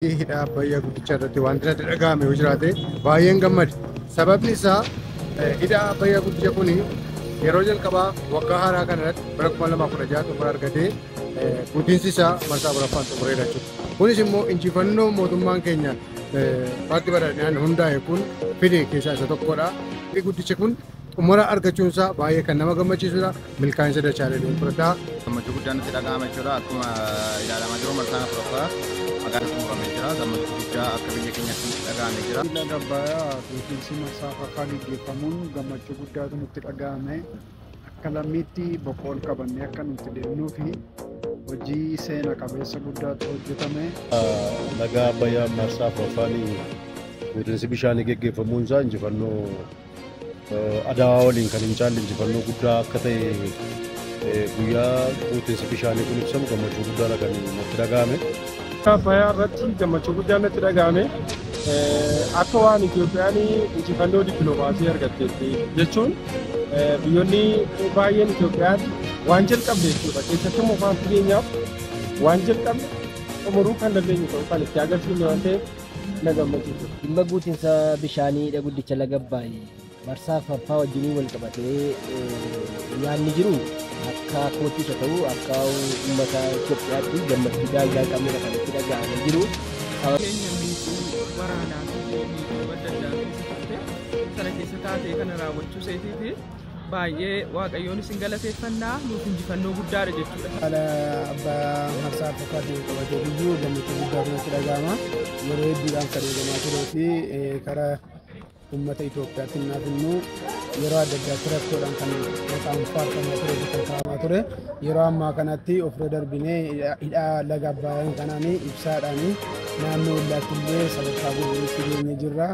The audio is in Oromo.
Hidha Abbayyaa guddicha irratti wanti natti dhagahame yoo jiraate baay'een gammade. Sababni isaa hidha Abbayyaa guddicha kuni yeroo jalqabaa waggaa haaraa kana irratti bara 2016 xumura argatee guddinsi isaa marsaa baraffaan xumureedha jechuudha. Kunis immoo injifannoo mootummaan keenya paartii badhaadhinaan hundaa'e kun fide keessaa isa tokkodha. Hidhi guddichi kun xumura argachuun isaa baay'ee kan nama gammachiisudha. Milkaa'insa dachaalee dhuunfaa. Gammachuu guddaan natti dhagahame jechuudha. Akkuma ilaalamaa jiru marsaan afuraffaa magaalaa xumuramee jira. Gammachuu guddaa akka biyya keenyatti nutti dhagahame jira. Hidha Abbayyaa guddinsi marsaa afuraffaa gaggeeffamuun gammachuu guddaatu nutti dhagahame. Akka lammiitti boqqool qabannee akka nuti deemnuu fi hojii seena qabeessa guddaatu hojjetame. Laga Abbayyaa marsaa afuraffaan guddinsi bishaanii gaggeeffamuun isaa injifannoo Adawaa waliin kan hin caalle injifannoo guddaa akka ta'e guyyaa guddinsi bishaanii kun ibsamu gammachuu guddaadha kan natti dhagahame. Abbayyaa irratti gammachuu guddaan natti dhagahame. Akka waan Itoophiyaan injifannoo dippiloomaasii argatteetti jechuun biyyoonni baay'een Itoophiyaan waan jalqabde jechuudha. Keessatti immoo afaan keenyaaf waan jalqabne xumuruu kan dandeenyu ta'uu kan itti agarsiifne waan ta'eef na gammachiisa. Dhimma guutinsa bishaanii guddicha laga Abbayyaa marsaa afuraffaa wajjin wal qabatee yaadni jiru akka kootti isa ta'u akka uummata Itoophiyaatti gammachuu gaayyaa qabne kan itti dhagahame jiru. Keenya miidhuu waraanaa fi miidhuu adda addaa sana keessa taatee kana raawwachuu seetii fi baay'ee waaqayyoon isin galateeffannaa nuuf injifannoo guddaadha jechuudha. Haala Abbayyaa marsaa afuraffaatiin qabatee biyyuu gammachuu guddaatu natti dhagahama. Yeroo hedduudhaan kan eegamaa turee fi karaa ummata Itoophiyaatti naaf immoo yeroo adda addaatti rakkoodhaan kan maqaan faarfamaa ture kan kaa'amaa ture. Yeroo ammaa kanatti ofirra darbinee hidha laga Abbayyaa kanaan ibsaadhaan naannoo ollaatti illee sadarkaa guddiitti geenye jirra.